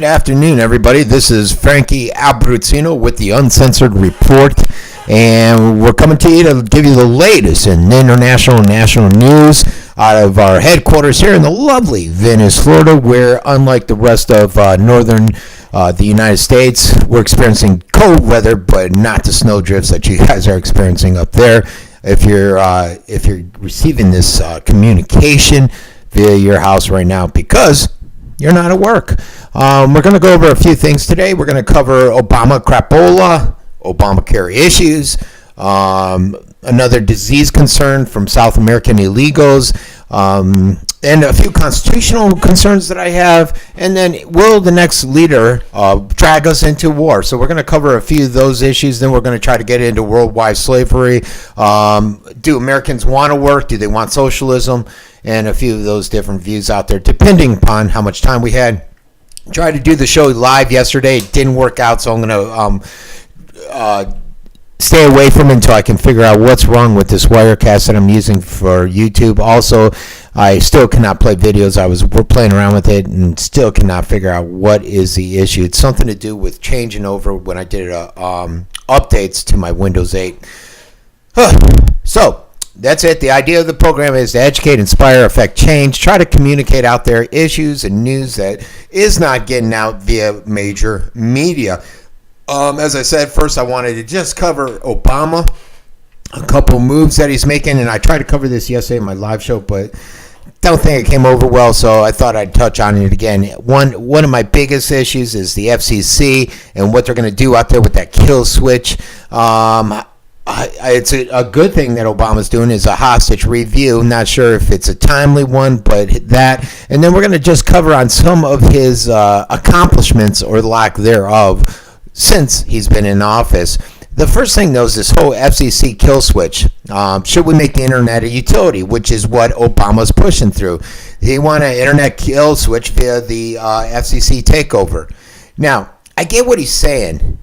afternoon, everybody. This is Frankie Abbruzzino with the Uncensored Report, and we're coming to you to give you the latest in international and national news out of our headquarters here in the lovely Venice, Florida, where, unlike the rest of northern the United States, we're experiencing cold weather, but not the snow drifts that you guys are experiencing up there. If you're receiving this communication via your house right now, because you're not at work. We're going to go over a few things today. We're going to cover Obama crapola, Obamacare issues, another disease concern from South American illegals, and a few constitutional concerns that I have. And then will the next leader drag us into war? So we're going to cover a few of those issues. Then we're going to try to get into worldwide slavery. Do Americans want to work? Do they want socialism? And a few of those different views out there, depending upon how much time we had. Tried to do the show live yesterday. It didn't work out, so I'm going to stay away from it until I can figure out what's wrong with this Wirecast that I'm using for YouTube. Also, I still cannot play videos. We're playing around with it and still cannot figure out what is the issue. It's something to do with changing over when I did updates to my Windows 8. So, that's it. The idea of the program is to educate, inspire, affect change, try to communicate out there issues and news that is not getting out via major media. As I said, first I wanted to just cover Obama, a couple moves that he's making, and I tried to cover this yesterday in my live show, but don't think it came over well, so I thought I'd touch on it again. One of my biggest issues is the FCC and what they're going to do out there with that kill switch. It's a good thing that Obama's doing is a hostage review. Not sure if it's a timely one, but that. And then we're going to just cover on some of his accomplishments or lack thereof since he's been in office. The first thing, though, is this whole FCC kill switch. Should we make the internet a utility, which is what Obama's pushing through? They want an internet kill switch via the FCC takeover. Now, I get what he's saying.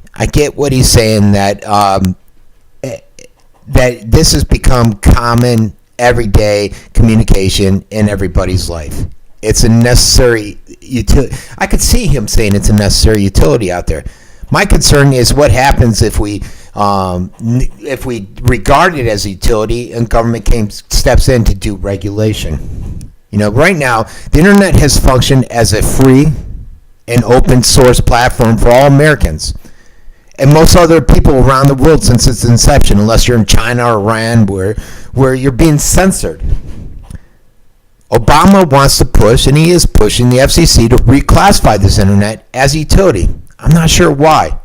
That this has become common, everyday communication in everybody's life. It's a necessary utility. I could see him saying it's a necessary utility out there. My concern is what happens if we regard it as a utility and government steps in to do regulation. You know, right now, the internet has functioned as a free and open source platform for all Americans. And most other people around the world since its inception, unless you're in China or Iran, where you're being censored. Obama wants to push, and he is pushing the FCC to reclassify this internet as a utility. I'm not sure why.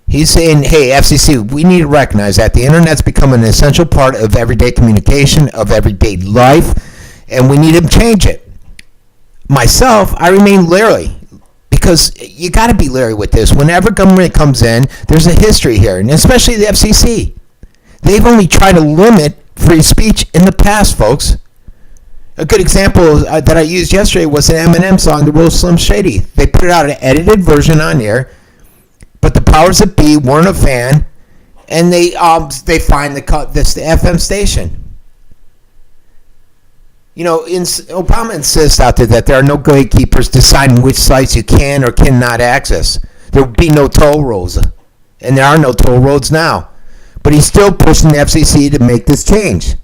He's saying, hey, FCC, we need to recognize that the internet's become an essential part of everyday communication, of everyday life, and we need to change it. Myself, I remain leery. Because you got to be leery with this. Whenever government comes in, there's a history here, and especially the FCC. They've only tried to limit free speech in the past, folks. A good example that I used yesterday was an Eminem song, The Real Slim Shady. They put out an edited version on there, but the powers that be weren't a fan, and they fined the FM station. You know, Obama insists out there that there are no gatekeepers deciding which sites you can or cannot access. There will be no toll roads, and there are no toll roads now. But he's still pushing the FCC to make this change.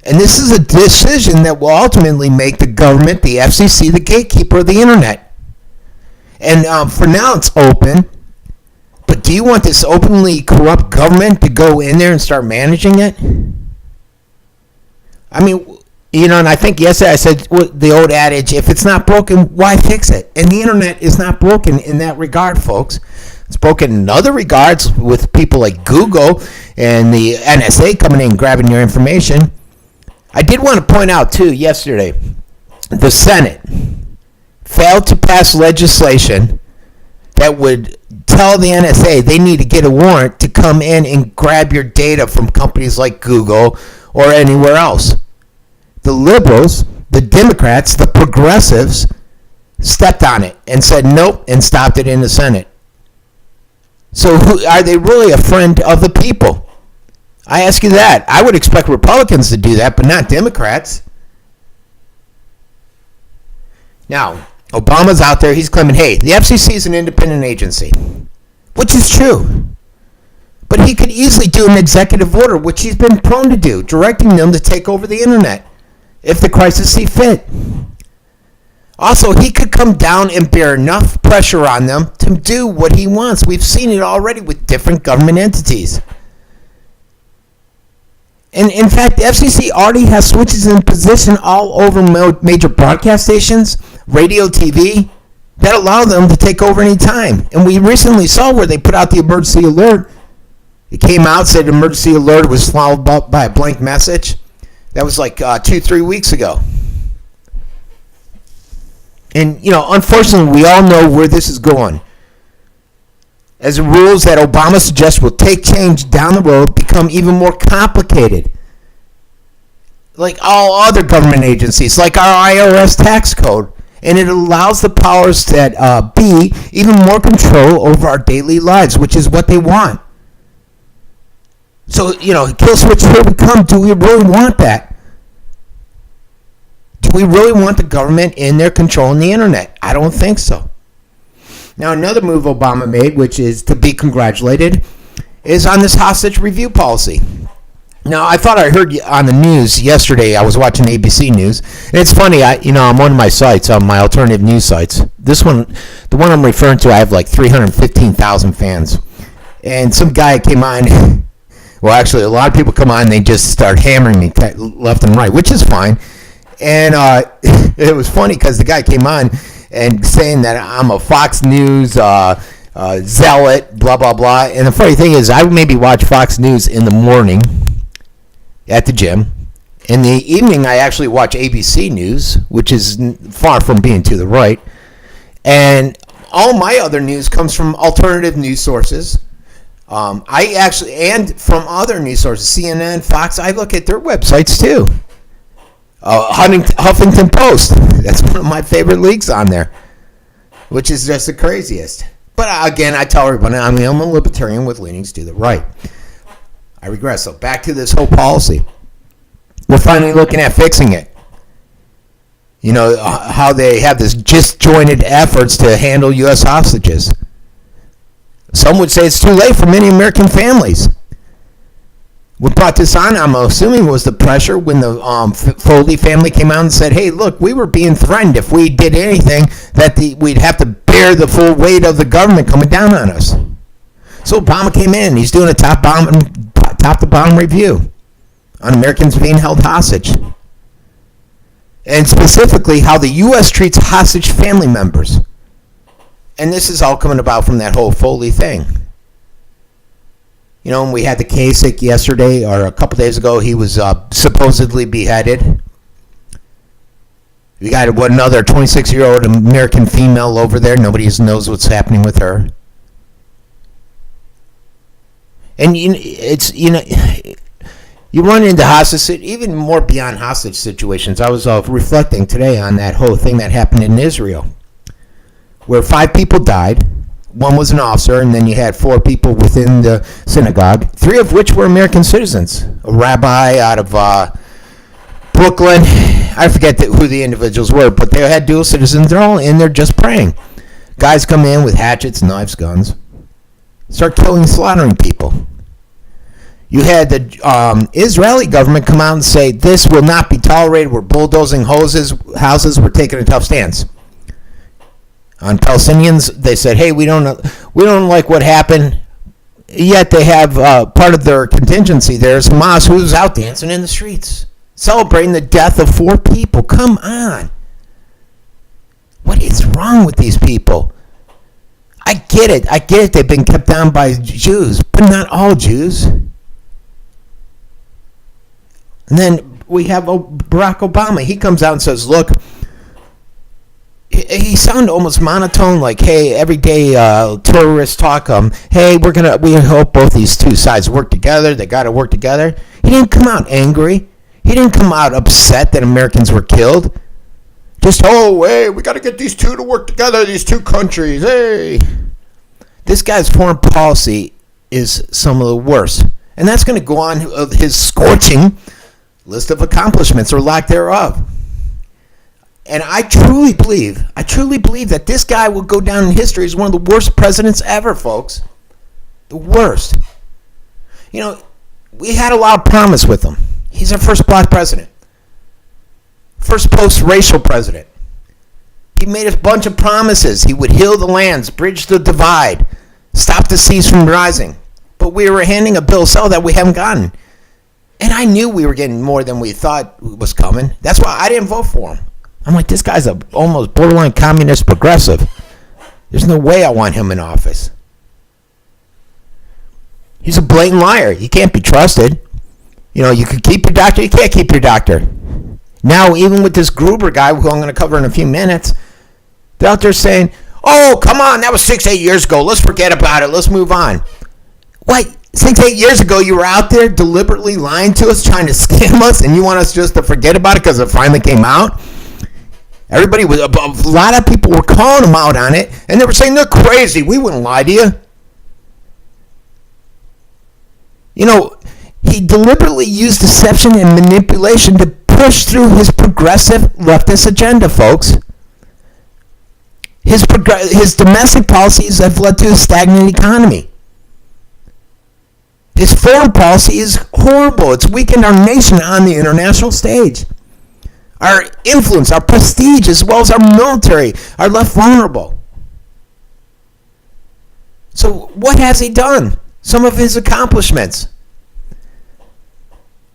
And this is a decision that will ultimately make the government, the FCC, the gatekeeper of the internet. And for now, it's open. But do you want this openly corrupt government to go in there and start managing it? I mean, you know, and I think yesterday I said the old adage, if it's not broken, why fix it? And the internet is not broken in that regard, folks. It's broken in other regards with people like Google and the NSA coming in and grabbing your information. I did want to point out, too, yesterday, the Senate failed to pass legislation that would tell the NSA they need to get a warrant to come in and grab your data from companies like Google or anywhere else. The liberals, the Democrats, the progressives stepped on it and said nope and stopped it in the Senate. So are they really a friend of the people? I ask you that. I would expect Republicans to do that, but not Democrats. Now, Obama's out there. He's claiming, hey, the FCC is an independent agency, which is true. But he could easily do an executive order, which he's been prone to do, directing them to take over the internet if the crisis see fit. Also, he could come down and bear enough pressure on them to do what he wants. We've seen it already with different government entities. And in fact, the FCC already has switches in position all over major broadcast stations, radio, TV, that allow them to take over any time. And we recently saw where they put out the emergency alert. It came out, said emergency alert was followed by a blank message. That was like 2-3 weeks ago. And, unfortunately, we all know where this is going. As the rules that Obama suggests will take change down the road become even more complicated. Like all other government agencies, like our IRS tax code. And it allows the powers that be even more control over our daily lives, which is what they want. So, kill switch, here we come. Do we really want that? Do we really want the government in there controlling the internet? I don't think so. Now, another move Obama made, which is to be congratulated, is on this hostage review policy. Now, I thought I heard on the news yesterday. I was watching ABC News, and it's funny. I'm on my sites, on my alternative news sites. This one, the one I'm referring to, I have like 315,000 fans, and some guy came on. Well, actually, a lot of people come on, and they just start hammering me left and right, which is fine. And it was funny because the guy came on and saying that I'm a Fox News zealot, blah, blah, blah. And the funny thing is, I maybe watch Fox News in the morning at the gym. In the evening, I actually watch ABC News, which is far from being to the right. And all my other news comes from alternative news sources. And from other news sources, CNN, Fox, I look at their websites too. Huffington Post, that's one of my favorite leaks on there, which is just the craziest. But again, I tell everybody, I'm a libertarian with leanings to the right. I regress. So back to this whole policy. We're finally looking at fixing it. How they have this disjointed efforts to handle U.S. hostages. Some would say it's too late for many American families. What brought this on, I'm assuming, was the pressure when the Foley family came out and said, hey, look, we were being threatened if we did anything that we'd have to bear the full weight of the government coming down on us. So Obama came in. He's doing a top-to-bottom review on Americans being held hostage. And specifically how the U.S. treats hostage family members. And this is all coming about from that whole Foley thing. We had the Kasich yesterday, or a couple days ago. He was supposedly beheaded. We got another 26-year-old American female over there. Nobody knows what's happening with her. And you run into hostage, even more beyond hostage situations. I was reflecting today on that whole thing that happened in Israel, where 5 people died. One was an officer, and then you had 4 people within the synagogue, 3 of which were American citizens. A rabbi out of Brooklyn. I forget who the individuals were, but they had dual citizens. They're all in there just praying. Guys come in with hatchets, knives, guns, start killing, slaughtering people. You had the Israeli government come out and say, this will not be tolerated. We're bulldozing houses. We're taking a tough stance. On Palestinians, they said, hey, we don't like what happened. Yet they have part of their contingency there is Hamas, who's out dancing in the streets, celebrating the death of 4 people. Come on. What is wrong with these people? I get it. They've been kept down by Jews, but not all Jews. And then we have Barack Obama. He comes out and says, look, he sounded almost monotone, like, hey, everyday terrorist talk. Hey, we hope both these two sides work together. They got to work together. He didn't come out angry. He didn't come out upset that Americans were killed. Just, hey, we got to get these two to work together, these 2 countries. Hey, this guy's foreign policy is some of the worst, and that's going to go on his scorching list of accomplishments or lack thereof. And I truly believe that this guy will go down in history as one of the worst presidents ever, folks. The worst. You know, we had a lot of promise with him. He's our first black president. First post-racial president. He made a bunch of promises. He would heal the lands, bridge the divide, stop the seas from rising. But we were handing a bill of sale that we haven't gotten. And I knew we were getting more than we thought was coming. That's why I didn't vote for him. I'm like, this guy's a almost borderline communist progressive. There's no way I want him in office. He's a blatant liar. He can't be trusted. You know, you could keep your doctor, you can't keep your doctor. Now, even with this Gruber guy, who I'm going to cover in a few minutes, they're out there saying, oh, come on, that was 6-8 years ago. Let's forget about it. Let's move on. What? 6-8 years ago, you were out there deliberately lying to us, trying to scam us, and you want us just to forget about it because it finally came out? Everybody was, a lot of people were calling him out on it, and they were saying they're crazy. We wouldn't lie to you. You know, he deliberately used deception and manipulation to push through his progressive leftist agenda, folks. His domestic policies have led to a stagnant economy. His foreign policy is horrible. It's weakened our nation on the international stage. Our influence, our prestige, as well as our military are left vulnerable. So what has he done? Some of his accomplishments.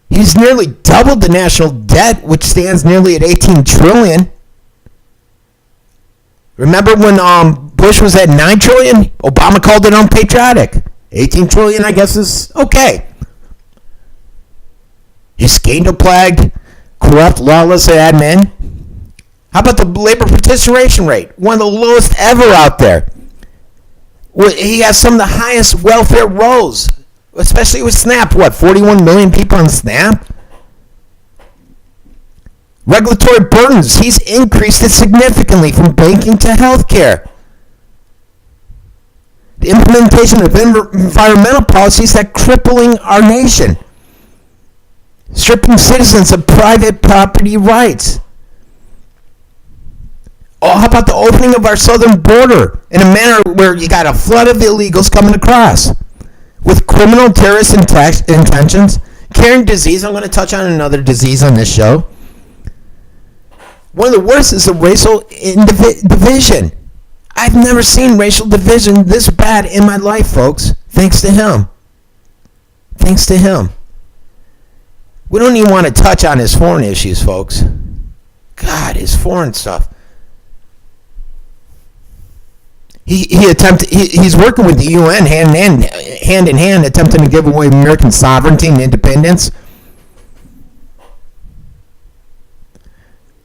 He's nearly doubled the national debt, which stands nearly at $18 trillion. Remember when Bush was at $9 trillion? Obama called it unpatriotic. $18 trillion, I guess, is okay. He's scandal-plagued, corrupt, lawless admin. How about the labor participation rate? One of the lowest ever out there. He has some of the highest welfare rolls, especially with SNAP. 41 million people on SNAP? Regulatory burdens. He's increased it significantly from banking to healthcare. The implementation of environmental policies that are crippling our nation. Stripping citizens of private property rights. Oh, how about the opening of our southern border in a manner where you got a flood of illegals coming across with criminal terrorist intentions, carrying disease. I'm going to touch on another disease on this show. One of the worst is the racial division. I've never seen racial division this bad in my life, folks. Thanks to him. Thanks to him. We don't even want to touch on his foreign issues, folks. God, his foreign stuff. He's working with the UN hand in hand, attempting to give away American sovereignty and independence.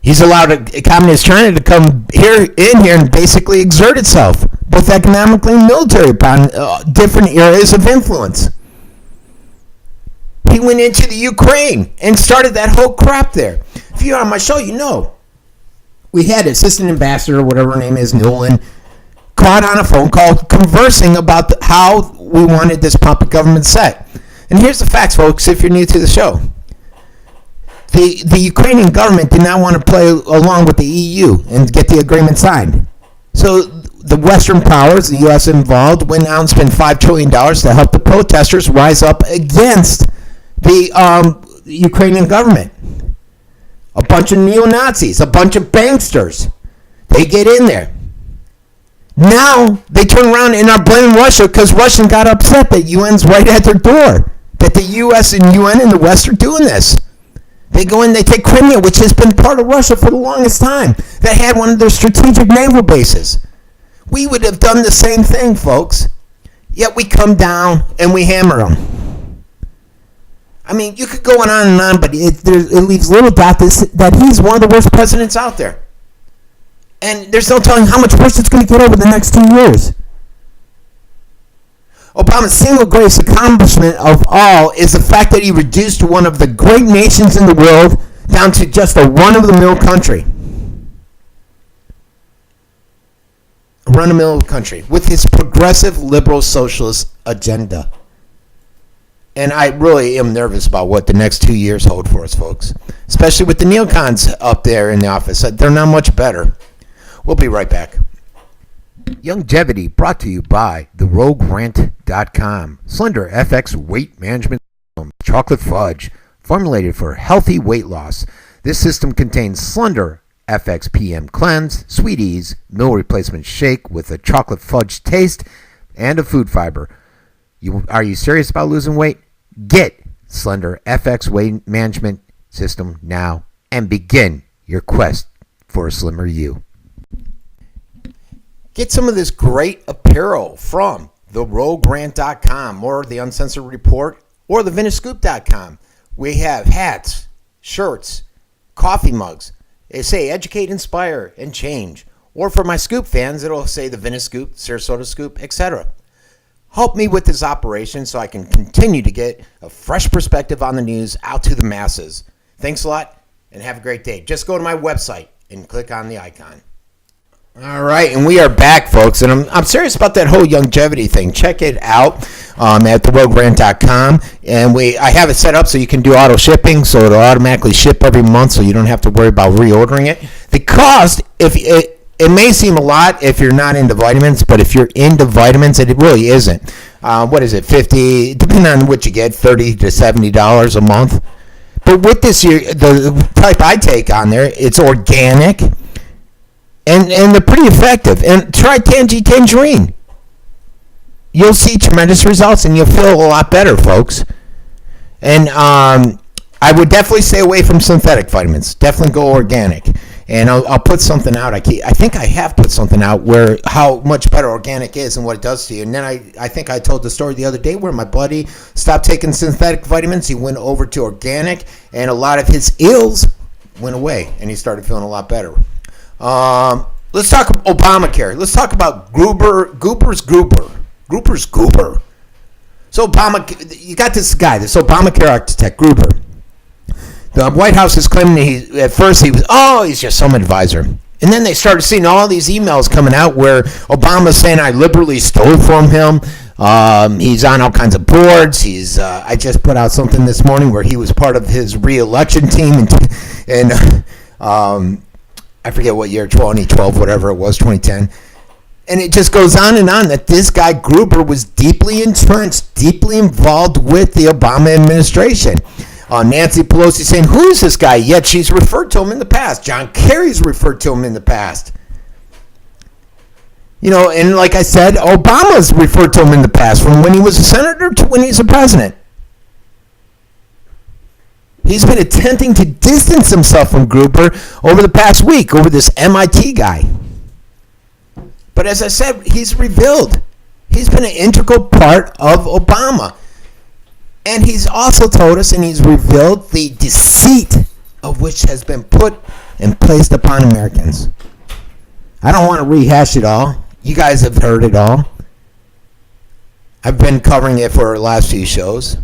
He's allowed communist China to come in here and basically exert itself, both economically and military, upon different areas of influence. He went into the Ukraine and started that whole crap there. If you're on my show, you know. We had Assistant Ambassador, whatever her name is, Newland, caught on a phone call conversing about how we wanted this puppet government set. And here's the facts, folks, if you're new to the show. The Ukrainian government did not want to play along with the EU and get the agreement signed. So the Western powers, the U.S. involved, went out and spent $5 trillion to help the protesters rise up against the Ukrainian government. A bunch of neo-Nazis, a bunch of banksters. They get in there. Now they turn around and are blaming Russia because Russia got upset that UN's right at their door. That the U.S. and UN and the West are doing this. They go in, they take Crimea, which has been part of Russia for the longest time. That had one of their strategic naval bases. We would have done the same thing, folks. Yet we come down and we hammer them. I mean, you could go on and on, but it leaves little doubt that he's one of the worst presidents out there. And there's no telling how much worse it's going to get over the next 2 years. Obama's single greatest accomplishment of all is the fact that he reduced one of the great nations in the world down to just a run-of-the-mill country. A run-of-the-mill country with his progressive liberal socialist agenda. And I really am nervous about what the next 2 years hold for us, folks. Especially with the neocons up there in the office. They're not much better. We'll be right back. Longevity brought to you by theroguerant.com. Slender FX weight management system. Chocolate fudge. Formulated for healthy weight loss. This system contains Slender FX PM Cleanse, Sweeties, meal replacement shake with a chocolate fudge taste, and a food fiber. Are you serious about losing weight? Get Slender FX Weight Management System now and begin your quest for a slimmer you. Get some of this great apparel from theroguerant.com or the Uncensored Report or thevintagescoop.com. We have hats, shirts, coffee mugs. They say educate, inspire, and change. Or for my Scoop fans, it'll say the Vintage Scoop, Sarasota Scoop, etc. Help me with this operation so I can continue to get a fresh perspective on the news out to the masses. Thanks a lot and have a great day. Just go to my website and click on the icon. All right, and we are back, folks, and I'm serious about that whole longevity thing. Check it out at theroguerant.com, and I have it set up so you can do auto shipping, so it'll automatically ship every month, so you don't have to worry about reordering it. The cost, it may seem a lot if you're not into vitamins, but if you're into vitamins, it really isn't. What is it, $50, depending on what you get, $30 to $70 a month. But with this, the type I take on there, it's organic. And they're pretty effective. And try Tangerine. You'll see tremendous results, and you'll feel a lot better, folks. And I would definitely stay away from synthetic vitamins. Definitely go organic. And I'll put something out. I think I have put something out where how much better organic is and what it does to you. And then I think I told the story the other day where my buddy stopped taking synthetic vitamins. He went over to organic, and a lot of his ills went away, and he started feeling a lot better. Let's talk Obamacare. Let's talk about Gruber's Goober. So you got this guy, this Obamacare architect, Gruber. The White House is claiming he's just some advisor. And then they started seeing all these emails coming out where Obama's saying I liberally stole from him. He's on all kinds of boards. I just put out something this morning where he was part of his re-election team, and I forget what year, 2012, whatever it was, 2010. And it just goes on and on that this guy Gruber was deeply entrenched, deeply involved with the Obama administration. Nancy Pelosi saying, who is this guy? Yet she's referred to him in the past. John Kerry's referred to him in the past. And like I said, Obama's referred to him in the past, from when he was a senator to when he's a president. He's been attempting to distance himself from Gruber over the past week, over this MIT guy. But as I said, he's revealed. He's been an integral part of Obama. And he's also told us, and he's revealed, the deceit of which has been put and placed upon Americans. I don't want to rehash it all. You guys have heard it all. I've been covering it for the last few shows.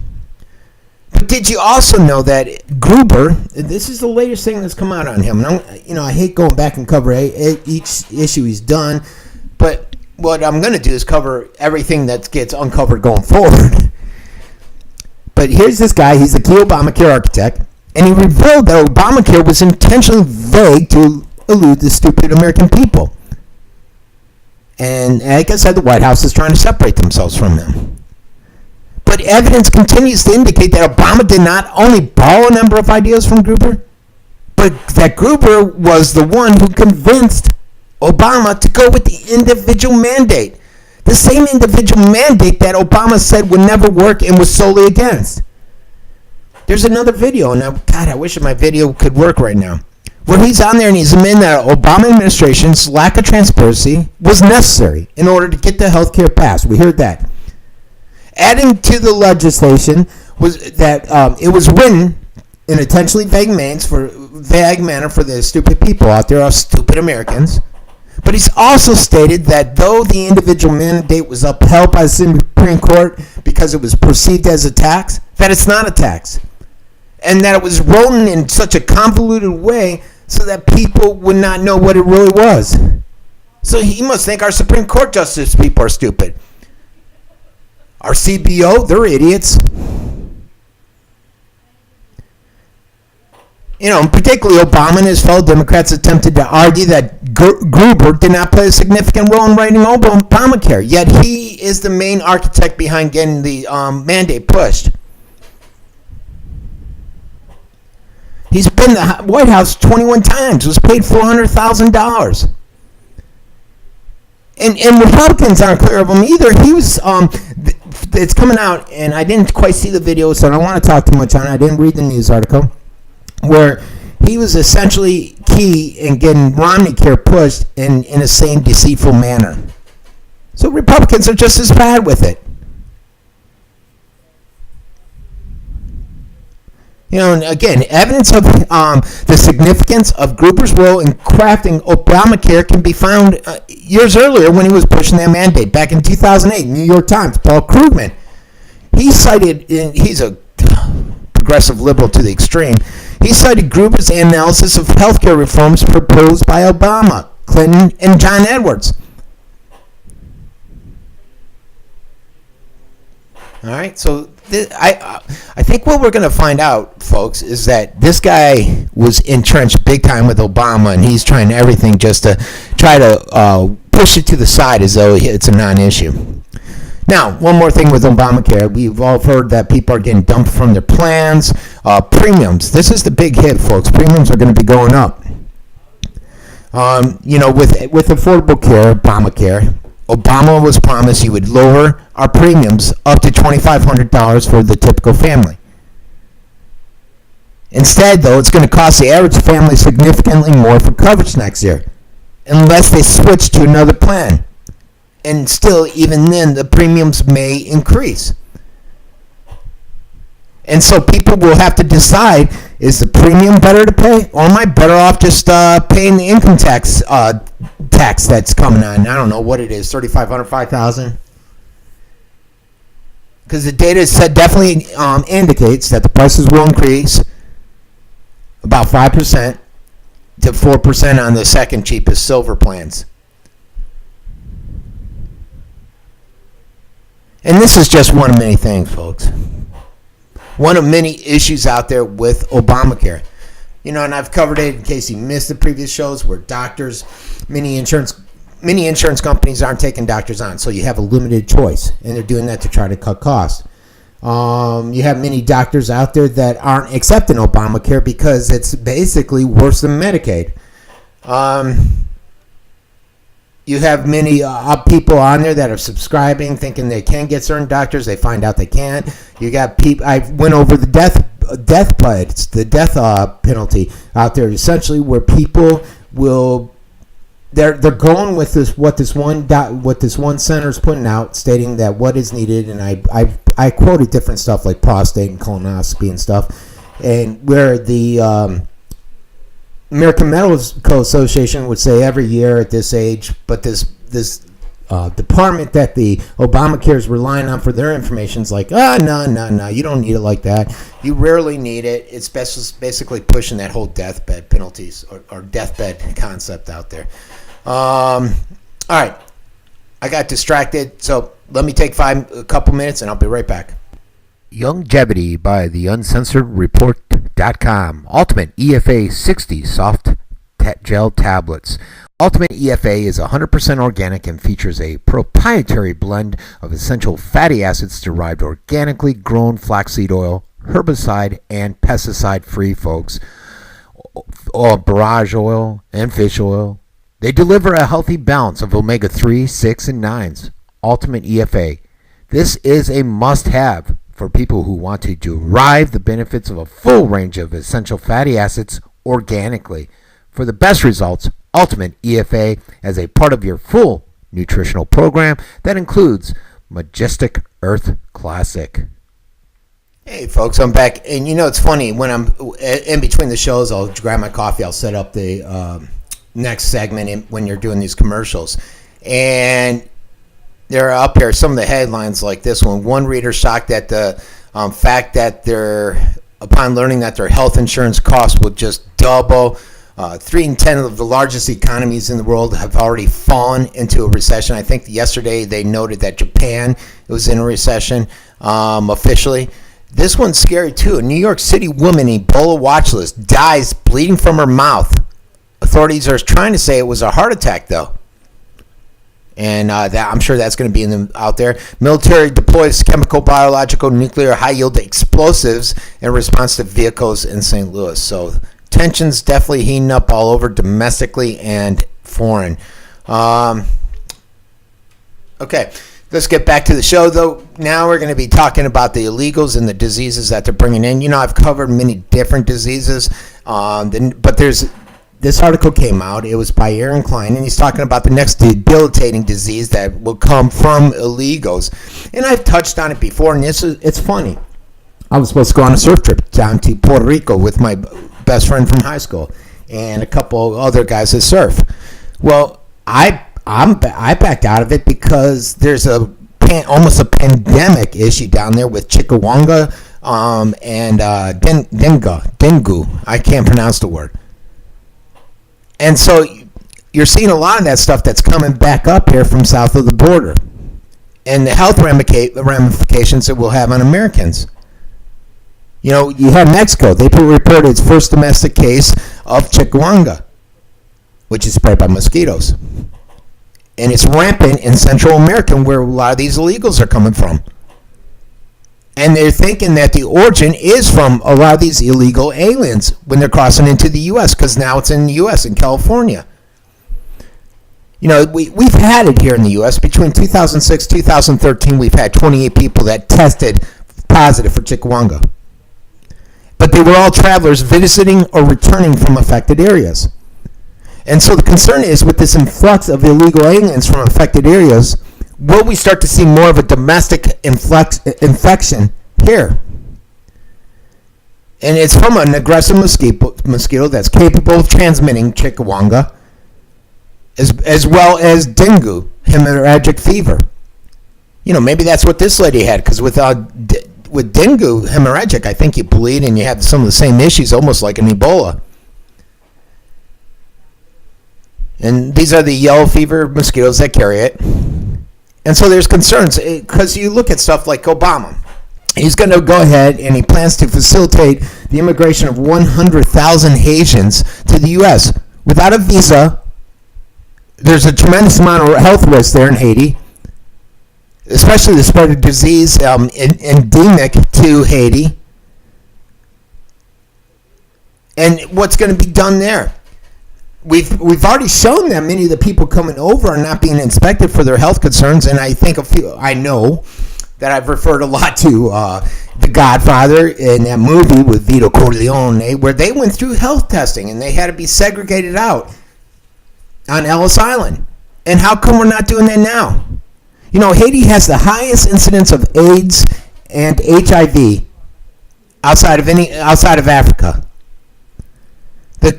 But did you also know that Gruber, this is the latest thing that's come out on him. And I hate going back and cover each issue he's done, but what I'm going to do is cover everything that gets uncovered going forward. But here's this guy, he's the key Obamacare architect, and he revealed that Obamacare was intentionally vague to elude the stupid American people. And like I said, the White House is trying to separate themselves from them. But evidence continues to indicate that Obama did not only borrow a number of ideas from Gruber, but that Gruber was the one who convinced Obama to go with the individual mandate. The same individual mandate that Obama said would never work and was solely against. There's another video, and I wish my video could work right now, where he's on there and he's admitting that Obama administration's lack of transparency was necessary in order to get the health care passed. We heard that. Adding to the legislation was that it was written in intentionally vague manner for the stupid people out there, us stupid Americans. But he's also stated that though the individual mandate was upheld by the Supreme Court because it was perceived as a tax, that it's not a tax. And that it was written in such a convoluted way so that people would not know what it really was. So he must think our Supreme Court justice people are stupid. Our CBO, they're idiots. particularly Obama and his fellow Democrats attempted to argue that Gruber did not play a significant role in writing Obamacare, yet he is the main architect behind getting the mandate pushed. He's been to the White House 21 times, was paid $400,000. And Republicans aren't clear of him either. He was, it's coming out, and I didn't quite see the video, so I don't want to talk too much on it. I didn't read the news article, where he was essentially key in getting Romney Care pushed in the same deceitful manner. So Republicans are just as bad with it. And again, evidence of the significance of Gruber's role in crafting Obamacare can be found years earlier when he was pushing that mandate. Back in 2008, New York Times, Paul Krugman, he cited, he's a progressive liberal to the extreme, he cited Gruber's analysis of healthcare reforms proposed by Obama, Clinton, and John Edwards. All right, so I think what we're going to find out, folks, is that this guy was entrenched big time with Obama, and he's trying everything just to try to push it to the side as though it's a non-issue. Now, one more thing with Obamacare. We've all heard that people are getting dumped from their plans. Premiums. This is the big hit, folks. Premiums are going to be going up. With Affordable Care, Obamacare, Obama was promised he would lower our premiums up to $2,500 for the typical family. Instead, though, it's going to cost the average family significantly more for coverage next year, unless they switch to another plan. And still, even then, the premiums may increase. And so people will have to decide, is the premium better to pay, or am I better off just paying the income tax that's coming on? I don't know what it is, $3,500, $5,000? Because the data definitely indicates that the prices will increase about 5% to 4% on the second cheapest silver plans. And this is just one of many things, folks. One of many issues out there with Obamacare. And I've covered it in case you missed the previous shows, where doctors, many insurance companies aren't taking doctors on, so you have a limited choice, and they're doing that to try to cut costs. You have many doctors out there that aren't accepting Obamacare because it's basically worse than Medicaid. You have many people on there that are subscribing, thinking they can get certain doctors. They find out they can't. You got people. I went over the death penalty out there, essentially, where people will. They're going with what this one center's putting out, stating that what is needed, and I quoted different stuff like prostate and colonoscopy and stuff, and where the American Medical Association would say every year at this age, but this department that the Obamacare is relying on for their information is like, no, you don't need it like that. You rarely need it. It's basically pushing that whole deathbed penalties or deathbed concept out there. All right, I got distracted, so let me take a couple minutes, and I'll be right back. Longevity by the uncensoredreport.com. Ultimate EFA 60 soft gel tablets. Ultimate EFA is 100% organic and features a proprietary blend of essential fatty acids derived organically grown flaxseed oil, herbicide and pesticide free, folks. Barrage oil and fish oil. They deliver a healthy balance of omega-3, 6, and 9s. Ultimate EFA. This is a must-have for people who want to derive the benefits of a full range of essential fatty acids organically. For the best results, Ultimate EFA as a part of your full nutritional program that includes Majestic Earth Classic. Hey folks, I'm back, and it's funny, when I'm in between the shows, I'll grab my coffee, I'll set up the next segment when you're doing these commercials, and they're up here, some of the headlines like this one. One reader shocked at the fact that upon learning that their health insurance costs will just double. 3 in 10 of the largest economies in the world have already fallen into a recession. I think yesterday they noted that Japan was in a recession officially. This one's scary too. A New York City woman, Ebola watch list, dies bleeding from her mouth. Authorities are trying to say it was a heart attack, though. And I'm sure that's going to be out there. Military deploys chemical, biological, nuclear, high-yield explosives in response to vehicles in St. Louis. So tensions definitely heating up all over, domestically and foreign. Okay, let's get back to the show, though. Now we're going to be talking about the illegals and the diseases that they're bringing in. You know, I've covered many different diseases, but this article came out. It was by Aaron Klein, and he's talking about the next debilitating disease that will come from illegals. And I've touched on it before, and it's funny. I was supposed to go on a surf trip down to Puerto Rico with my best friend from high school and a couple other guys that surf. Well, I backed out of it because there's almost a pandemic issue down there with Chikungunya and dengue. I can't pronounce the word. And so you're seeing a lot of that stuff that's coming back up here from south of the border and the health ramifications it will have on Americans. You know, you have Mexico. They reported its first domestic case of Chikungunya, which is spread by mosquitoes. And it's rampant in Central America, where a lot of these illegals are coming from. And they're thinking that the origin is from a lot of these illegal aliens when they're crossing into the U.S., because now it's in the U.S., in California. You know, we've had it here in the U.S. Between 2006 and 2013, we've had 28 people that tested positive for Chikungunya. But they were all travelers visiting or returning from affected areas. And so the concern is, with this influx of illegal aliens from affected areas, will we start to see more of a domestic infection here? And it's from an aggressive mosquito that's capable of transmitting Chikungunya, as well as dengue, hemorrhagic fever. You know, maybe that's what this lady had, because with dengue, hemorrhagic, I think you bleed and you have some of the same issues, almost like an Ebola. And these are the yellow fever mosquitoes that carry it. And so there's concerns, because you look at stuff like Obama. He's going to go ahead and he plans to facilitate the immigration of 100,000 Haitians to the U.S. without a visa. There's a tremendous amount of health risk there in Haiti, especially the spread of disease endemic to Haiti. And what's going to be done there? We've already shown that many of the people coming over are not being inspected for their health concerns, and I know that I've referred a lot to The Godfather in that movie with Vito Corleone, where they went through health testing and they had to be segregated out on Ellis Island. And how come we're not doing that now? You know, Haiti has the highest incidence of AIDS and HIV outside of Africa. The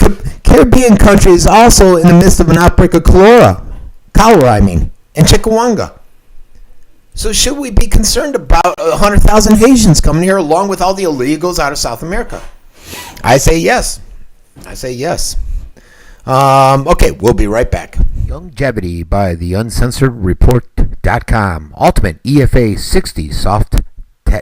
Caribbean country is also in the midst of an outbreak of cholera, and Chikungunya. So should we be concerned about 100,000 Haitians coming here along with all the illegals out of South America? I say yes. Okay, we'll be right back. Longevity by the uncensoredreport.com. Ultimate EFA 60 soft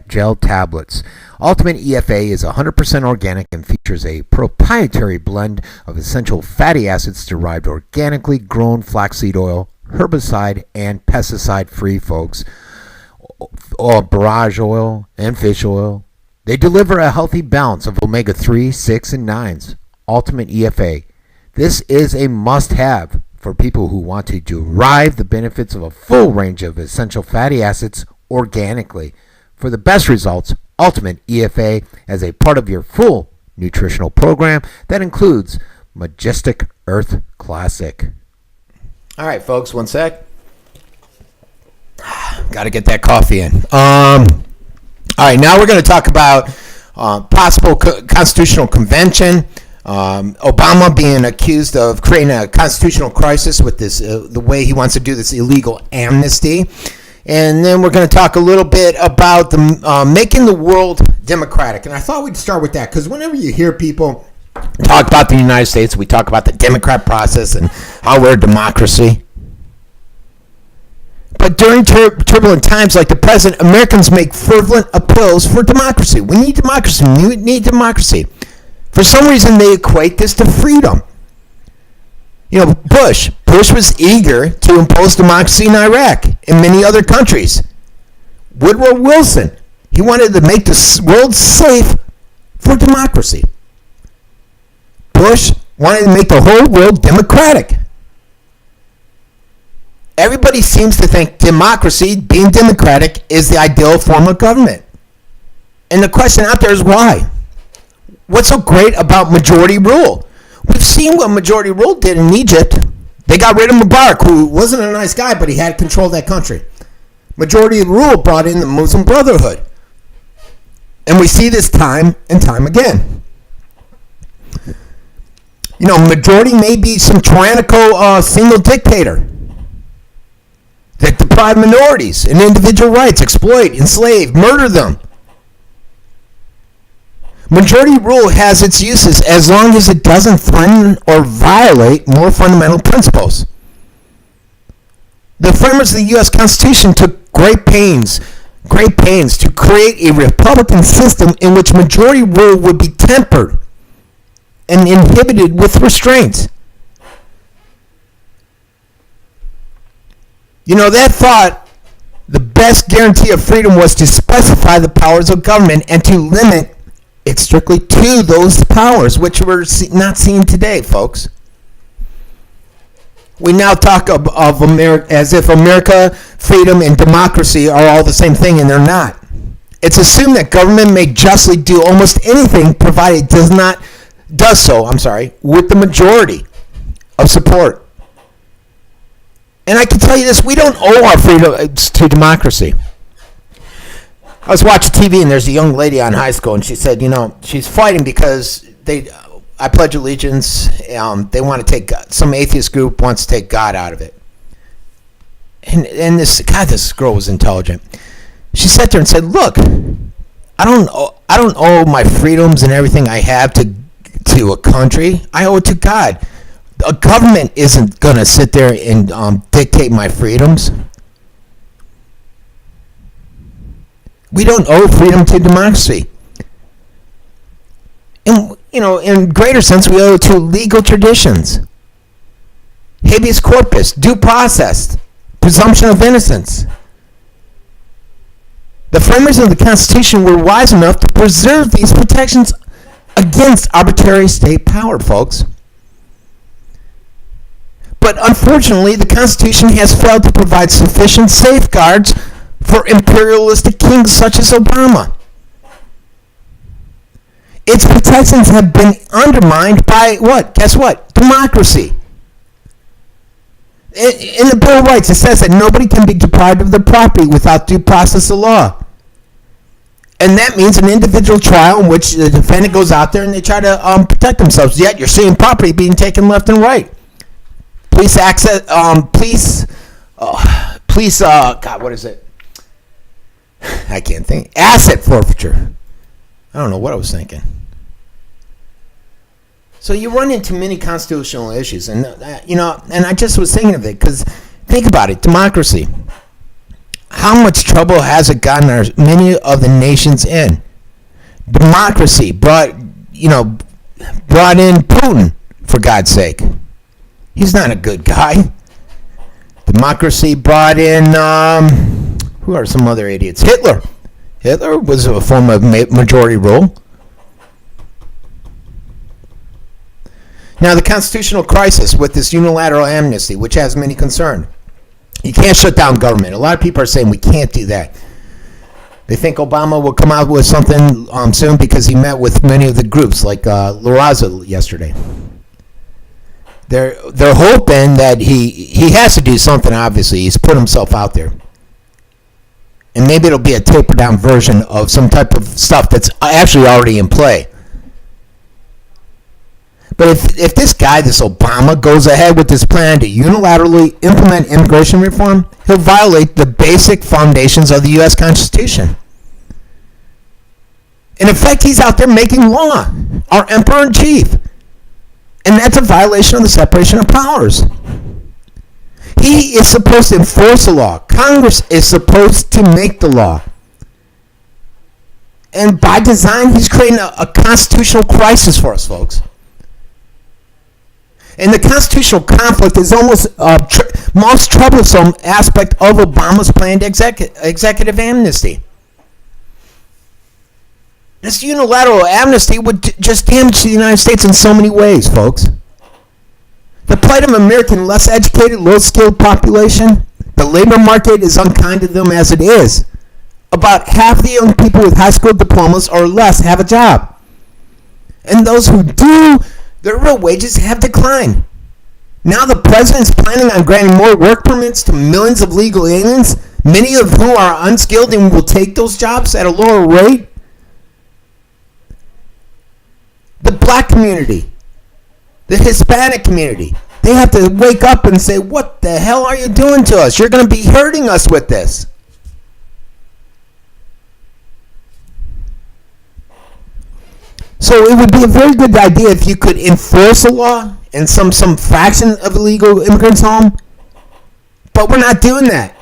gel tablets. Ultimate EFA is 100% organic and features a proprietary blend of essential fatty acids derived organically grown flaxseed oil, herbicide and pesticide free, folks, barrage oil and fish oil. They deliver a healthy balance of omega-3, 6, and 9s. Ultimate EFA. This is a must-have for people who want to derive the benefits of a full range of essential fatty acids organically. For the best results, Ultimate EFA as a part of your full nutritional program that includes Majestic Earth Classic. All right, folks, one sec. Got to get that coffee in. All right, now we're going to talk about possible constitutional convention. Obama being accused of creating a constitutional crisis with this, the way he wants to do this illegal amnesty. And then we're going to talk a little bit about the making the world democratic. And I thought we'd start with that, because whenever you hear people talk about the United States, we talk about the Democrat process and how we're a democracy. But during turbulent times like the present, Americans make fervent appeals for democracy. We need democracy. We need democracy. For some reason, they equate this to freedom. Bush was eager to impose democracy in Iraq and many other countries. Woodrow Wilson, he wanted to make the world safe for democracy. Bush wanted to make the whole world democratic. Everybody seems to think democracy, being democratic, is the ideal form of government. And the question out there is why? What's so great about majority rule? We've seen what majority rule did in Egypt. They got rid of Mubarak, who wasn't a nice guy, but he had control of that country. Majority rule brought in the Muslim Brotherhood. And we see this time and time again. Majority may be some tyrannical single dictator that deprive minorities and individual rights, exploit, enslave, murder them. Majority rule has its uses as long as it doesn't threaten or violate more fundamental principles. The framers of the U.S. Constitution took great pains to create a republican system in which majority rule would be tempered and inhibited with restraints. That thought the best guarantee of freedom was to specify the powers of government and to limit it strictly to those powers, which we're not seeing today, folks. We now talk of America as if America, freedom, and democracy are all the same thing, and they're not. It's assumed that government may justly do almost anything provided it does so with the majority of support. And I can tell you this, we don't owe our freedom to democracy. I was watching TV and there's a young lady on high school and she said, she's fighting because I pledge allegiance. They want to take some atheist group wants to take God out of it. And this girl was intelligent. She sat there and said, "Look, I don't owe my freedoms and everything I have to a country. I owe it to God. A government isn't going to sit there and dictate my freedoms. We don't owe freedom to democracy. And, in greater sense, we owe it to legal traditions. Habeas corpus, due process, presumption of innocence. The framers of the Constitution were wise enough to preserve these protections against arbitrary state power, folks. But unfortunately, the Constitution has failed to provide sufficient safeguards for imperialistic kings such as Obama. Its protections have been undermined by what? Guess what? Democracy. In the Bill of Rights, it says that nobody can be deprived of their property without due process of law. And that means an individual trial in which the defendant goes out there and they try to protect themselves. Yet you're seeing property being taken left and right. Police access, God, what is it? I can't think. Asset forfeiture. I don't know what I was thinking. So you run into many constitutional issues, and and I just was thinking of it because think about it, democracy. How much trouble has it gotten many of the nations in? Democracy brought in Putin, for God's sake. He's not a good guy. Democracy brought in who are some other idiots? Hitler. Hitler was a form of majority rule. Now, the constitutional crisis with this unilateral amnesty, which has many concerned. You can't shut down government. A lot of people are saying we can't do that. They think Obama will come out with something soon because he met with many of the groups, like La Raza yesterday. They're hoping that he has to do something, obviously. He's put himself out there. And maybe it'll be a tapered down version of some type of stuff that's actually already in play. But if this guy, this Obama, goes ahead with this plan to unilaterally implement immigration reform, he'll violate the basic foundations of the U.S. Constitution. In effect, he's out there making law, our emperor-in-chief. And that's a violation of the separation of powers. He is supposed to enforce the law. Congress is supposed to make the law. And by design, he's creating a constitutional crisis for us, folks. And the constitutional conflict is almost most troublesome aspect of Obama's planned executive amnesty. This unilateral amnesty would just damage the United States in so many ways, folks. The plight of American less educated, low-skilled population, the labor market is unkind to them as it is. About half the young people with high school diplomas or less have a job. And those who do, their real wages have declined. Now the president is planning on granting more work permits to millions of legal aliens, many of whom are unskilled and will take those jobs at a lower rate. The black community, the Hispanic community, they have to wake up and say, what the hell are you doing to us? You're going to be hurting us with this. So it would be a very good idea if you could enforce a law in some fraction of illegal immigrants' home. But we're not doing that.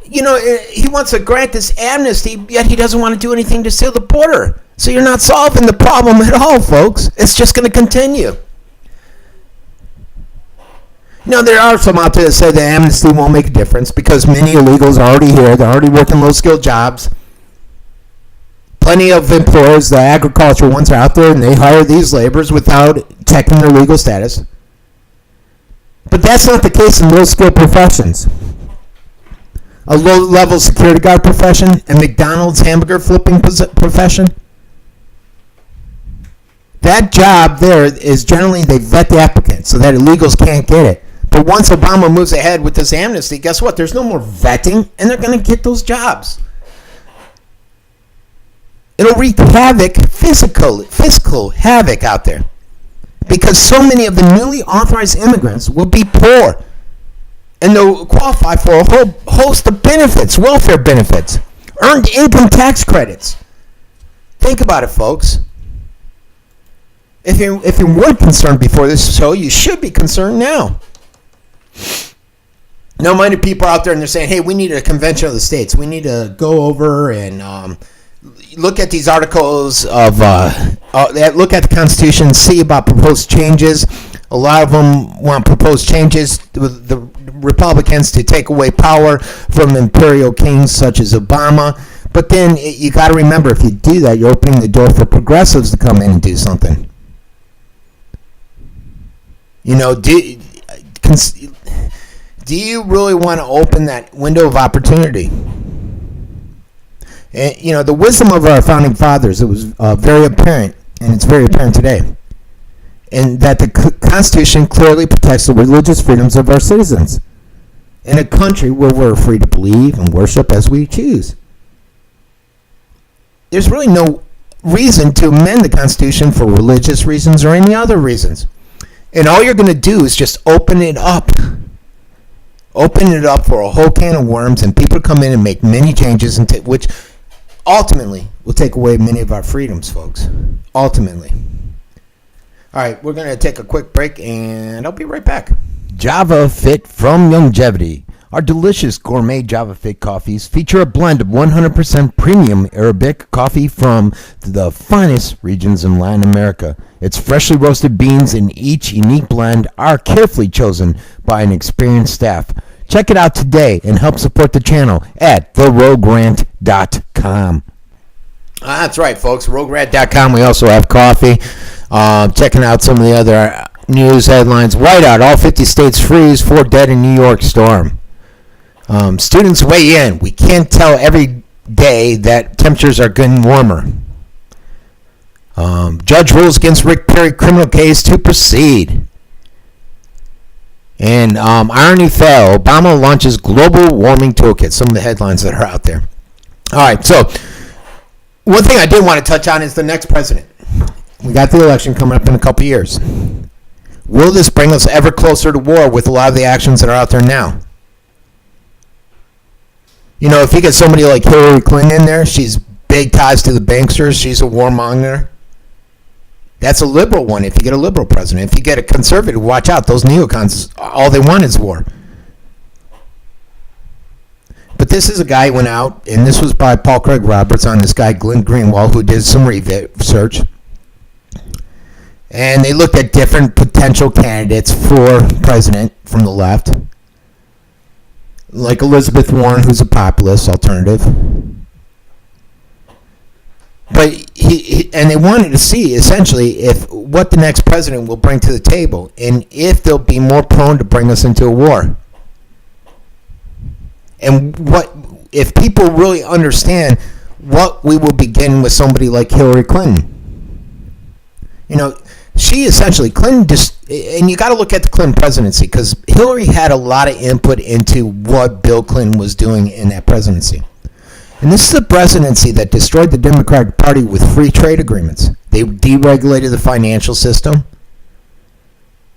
You know, he wants to grant this amnesty, yet he doesn't want to do anything to seal the border. So you're not solving the problem at all, folks. It's just going to continue. You know, there are some out there that say the amnesty won't make a difference because many illegals are already here. They're already working low-skilled jobs. Plenty of employers, the agricultural ones, are out there and they hire these laborers without checking their legal status. But that's not the case in low-skilled professions. A low-level security guard profession, a McDonald's hamburger flipping profession. That job there is generally they vet the applicant so that illegals can't get it. But once Obama moves ahead with this amnesty, guess what? There's no more vetting and they're going to get those jobs. It'll wreak havoc, physical havoc out there. Because so many of the newly authorized immigrants will be poor. And they'll qualify for a whole host of benefits, welfare benefits, earned income tax credits. Think about it, folks. If you weren't concerned before this show, you should be concerned now. No-minded people out there and they're saying, hey, we need a convention of the states. We need to go over and look at these articles of look at the Constitution, see about proposed changes. A lot of them want proposed changes. The Republicans to take away power from imperial kings such as Obama. But then you got to remember, if you do that, you're opening the door for progressives to come in and do something. You know, do you really want to open that window of opportunity? And, you know, the wisdom of our founding fathers, it was very apparent, and it's very apparent today, and that the Constitution clearly protects the religious freedoms of our citizens in a country where we're free to believe and worship as we choose. There's really no reason to amend the Constitution for religious reasons or any other reasons. And all you're going to do is just open it up. Open it up for a whole can of worms, and people come in and make many changes, which ultimately will take away many of our freedoms, folks. Ultimately. All right, we're going to take a quick break, and I'll be right back. Java Fit from Longevity. Our delicious gourmet Java Fit coffees feature a blend of 100% premium Arabic coffee from the finest regions in Latin America. Its freshly roasted beans in each unique blend are carefully chosen by an experienced staff. Check it out today and help support the channel at therogrant.com. That's right, folks. Rogrant.com. We also have coffee. Checking out some of the other news headlines. Whiteout. All 50 states freeze. 4 dead in New York storm. Students weigh in. We can't tell every day that temperatures are getting warmer. Judge rules against Rick Perry criminal case to proceed. And irony fell. Obama launches global warming toolkit. Some of the headlines that are out there. All right, so one thing I did want to touch on is the next president. We got the election coming up in a couple years. Will this bring us ever closer to war with a lot of the actions that are out there now? You know, if you get somebody like Hillary Clinton in there, she's big ties to the banksters. She's a warmonger. That's a liberal one if you get a liberal president. If you get a conservative, watch out. Those neocons, all they want is war. But this is a guy who went out, and this was by Paul Craig Roberts on this guy, Glenn Greenwald, who did some research. And they looked at different potential candidates for president from the left, like Elizabeth Warren, who's a populist alternative. But and they wanted to see essentially if what the next president will bring to the table, and if they'll be more prone to bring us into a war. And what if people really understand what we will begin with somebody like Hillary Clinton? You know, she essentially, Clinton just, and you got to look at the Clinton presidency, because Hillary had a lot of input into what Bill Clinton was doing in that presidency. And this is a presidency that destroyed the Democratic Party with free trade agreements. They deregulated the financial system.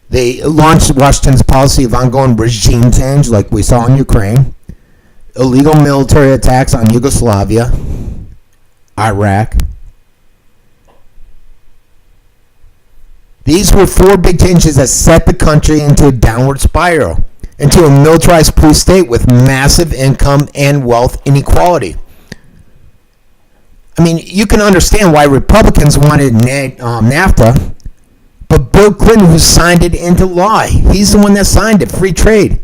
They launched Washington's policy of ongoing regime change, like we saw in Ukraine. Illegal military attacks on Yugoslavia, Iraq. These were four big changes that set the country into a downward spiral, into a militarized police state with massive income and wealth inequality. I mean, you can understand why Republicans wanted NAFTA, but Bill Clinton, who signed it into law, he's the one that signed it, free trade.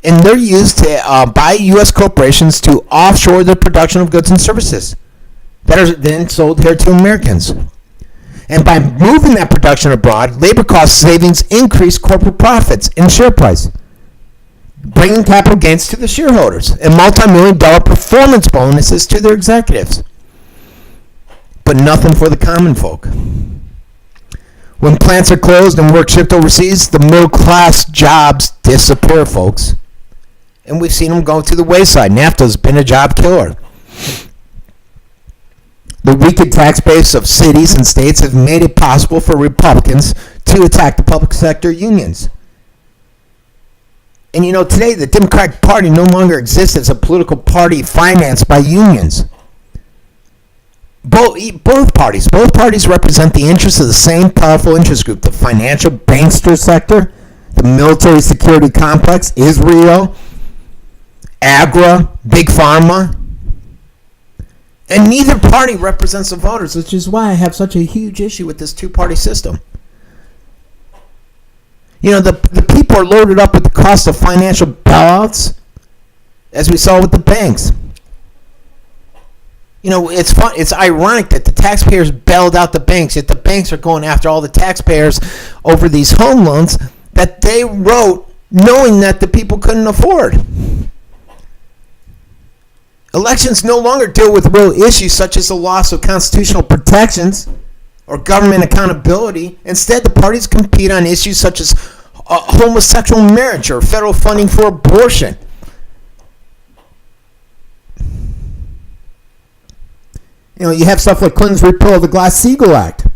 And they're used to by U.S. corporations to offshore the production of goods and services that are then sold here to Americans. And by moving that production abroad, labor cost savings increase corporate profits and share price, bringing capital gains to the shareholders and multi-million-dollar performance bonuses to their executives. But nothing for the common folk. When plants are closed and work shipped overseas, the middle-class jobs disappear, folks. And we've seen them go to the wayside. NAFTA's been a job killer. The weakened tax base of cities and states have made it possible for Republicans to attack the public sector unions. And you know, today the Democratic Party no longer exists as a political party financed by unions. Both parties represent the interests of the same powerful interest group: the financial bankster sector, the military security complex, Israel, Agra, Big Pharma. And neither party represents the voters, which is why I have such a huge issue with this two-party system. You know, the people are loaded up with the cost of financial bailouts, as we saw with the banks. You know, it's ironic that the taxpayers bailed out the banks, yet the banks are going after all the taxpayers over these home loans that they wrote knowing that the people couldn't afford. Elections no longer deal with real issues such as the loss of constitutional protections or government accountability. Instead, the parties compete on issues such as homosexual marriage or federal funding for abortion. You know, you have stuff like Clinton's repeal of the Glass-Steagall Act.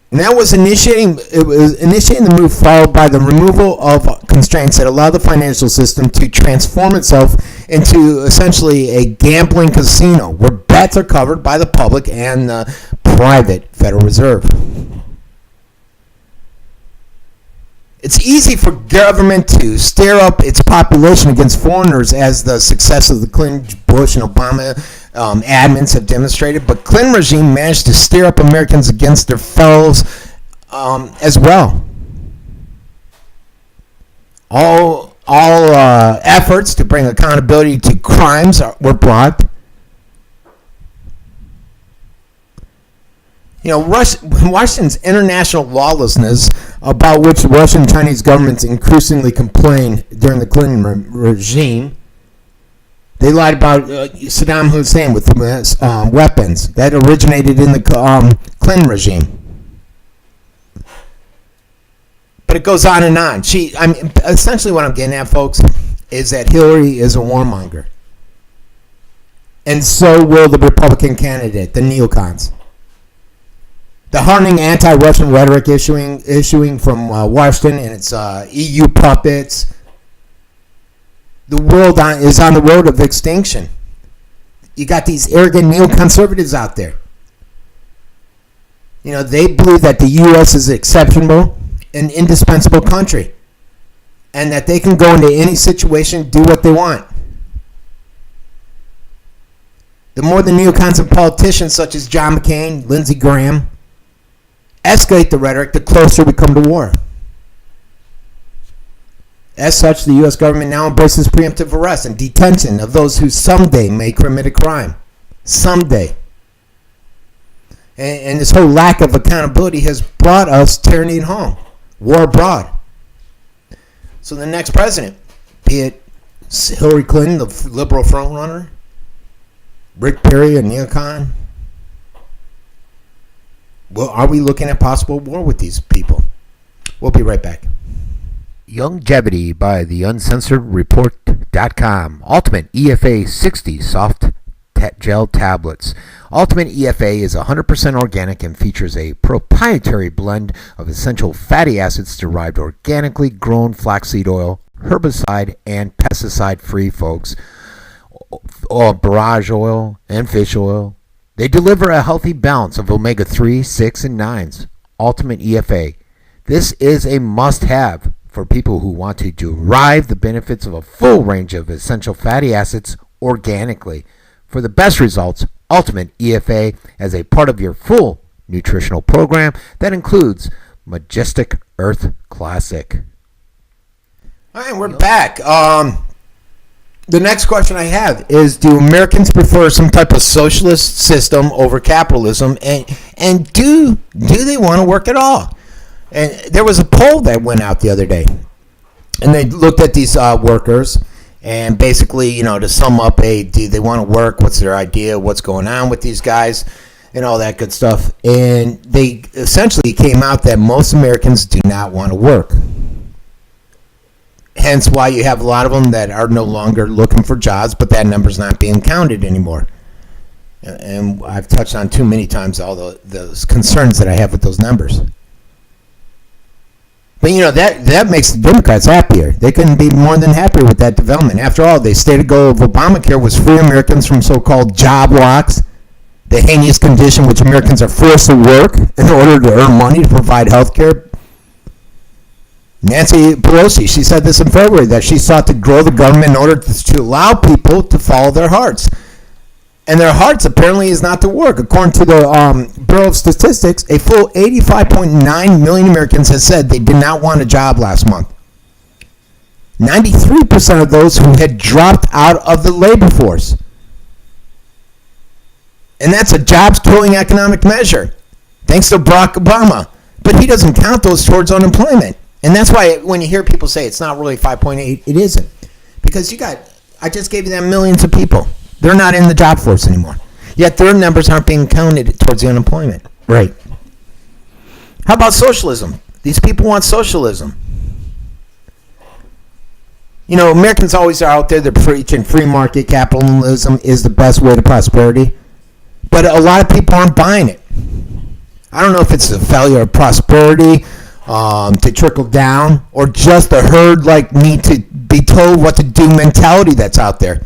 And that was initiating the move, followed by the removal of constraints that allow the financial system to transform itself into essentially a gambling casino where bets are covered by the public and the private Federal Reserve. It's easy for government to stir up its population against foreigners, as the success of the Clinton, Bush, and Obama admins have demonstrated, but Clinton regime managed to stir up Americans against their fellows as well. All efforts to bring accountability to crimes were blocked. You know, Washington's international lawlessness, about which the Russian and Chinese governments increasingly complained during the Clinton regime. They lied about Saddam Hussein with weapons. That originated in the Clinton regime. But it goes on and on. Essentially what I'm getting at, folks, is that Hillary is a warmonger. And so will the Republican candidate, the neocons. The hardening anti-Russian rhetoric issuing from Washington and its EU puppets. The world is on the road of extinction. You got these arrogant neoconservatives out there They believe that the U.S. is an exceptional and indispensable country, and that they can go into any situation, do what they want. The more the neocons and politicians such as John McCain, Lindsey Graham, escalate the rhetoric, the closer we come to war. As such, the U.S. government now embraces preemptive arrest and detention of those who someday may commit a crime. Someday. And this whole lack of accountability has brought us tyranny at home, war abroad. So the next president, be it Hillary Clinton, the liberal frontrunner, Rick Perry, a neocon, well, are we looking at possible war with these people? We'll be right back. Longevity by the Uncensored Report.com. Ultimate EFA 60 soft gel tablets. Ultimate EFA is 100% organic and features a proprietary blend of essential fatty acids derived organically grown flaxseed oil, herbicide and pesticide free, folks, barrage oil and fish oil. They deliver a healthy balance of omega-3, 6, and 9s. Ultimate EFA. This is a must-have for people who want to derive the benefits of a full range of essential fatty acids organically. For the best results, Ultimate EFA as a part of your full nutritional program that includes Majestic Earth Classic. All right, we're back. The next question I have is, do Americans prefer some type of socialist system over capitalism? And do they want to work at all? And there was a poll that went out the other day. And they looked at these workers. And basically, to sum up, do they want to work? What's their idea? What's going on with these guys? And all that good stuff. And they essentially came out that most Americans do not want to work. Hence why you have a lot of them that are no longer looking for jobs, but that number's not being counted anymore. And I've touched on too many times all those concerns that I have with those numbers. But, that makes the Democrats happier. They couldn't be more than happy with that development. After all, the stated goal of Obamacare was free Americans from so-called job locks, the heinous condition which Americans are forced to work in order to earn money to provide health care. Nancy Pelosi, she said this in February, that she sought to grow the government in order to allow people to follow their hearts. And their hearts apparently is not to work. According to the Bureau of Statistics, a full 85.9 million Americans has said they did not want a job last month. 93% of those who had dropped out of the labor force. And that's a jobs-killing economic measure, thanks to Barack Obama. But he doesn't count those towards unemployment. And that's why when you hear people say it's not really 5.8, it isn't. Because I just gave you them millions of people. They're not in the job force anymore. Yet their numbers aren't being counted towards the unemployment rate. How about socialism? These people want socialism. Americans always are out there, they're preaching free market capitalism is the best way to prosperity. But a lot of people aren't buying it. I don't know if it's a failure of prosperity to trickle down, or just a herd like me to be told what to do mentality that's out there.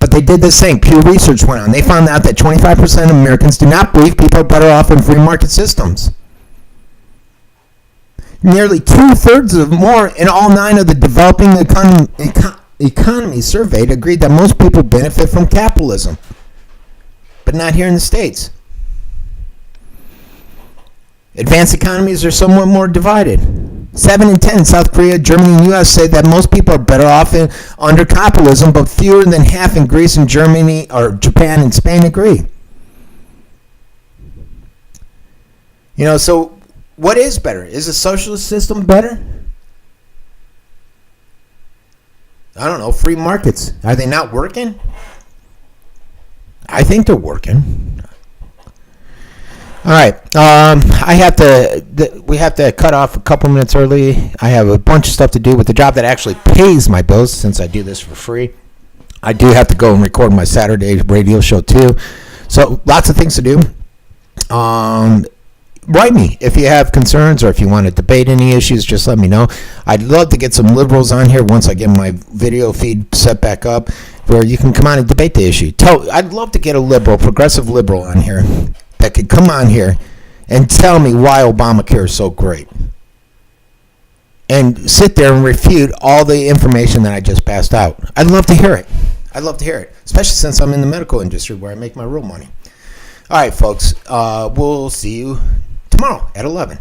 But they did this thing. Pew Research went on. They found out that 25% of Americans do not believe people are better off in free market systems. Nearly 2/3 of more in all 9 of the developing economies surveyed agreed that most people benefit from capitalism, but not here in the States. Advanced economies are somewhat more divided. 7 in 10 in South Korea, Germany, and U.S. say that most people are better off under capitalism, but fewer than half in Greece and Germany, or Japan and Spain agree. So what is better? Is a socialist system better? I don't know. Free markets. Are they not working? I think they're working. All right. We have to cut off a couple minutes early. I have a bunch of stuff to do with the job that actually pays my bills, since I do this for free. I do have to go and record my Saturday radio show too. So lots of things to do. Write me if you have concerns, or if you want to debate any issues, just let me know. I'd love to get some liberals on here once I get my video feed set back up, where you can come on and debate the issue. I'd love to get a liberal, progressive liberal on here that could come on here and tell me why Obamacare is so great. And sit there and refute all the information that I just passed out. I'd love to hear it. Especially since I'm in the medical industry where I make my real money. All right, folks. We'll see you tomorrow at 11.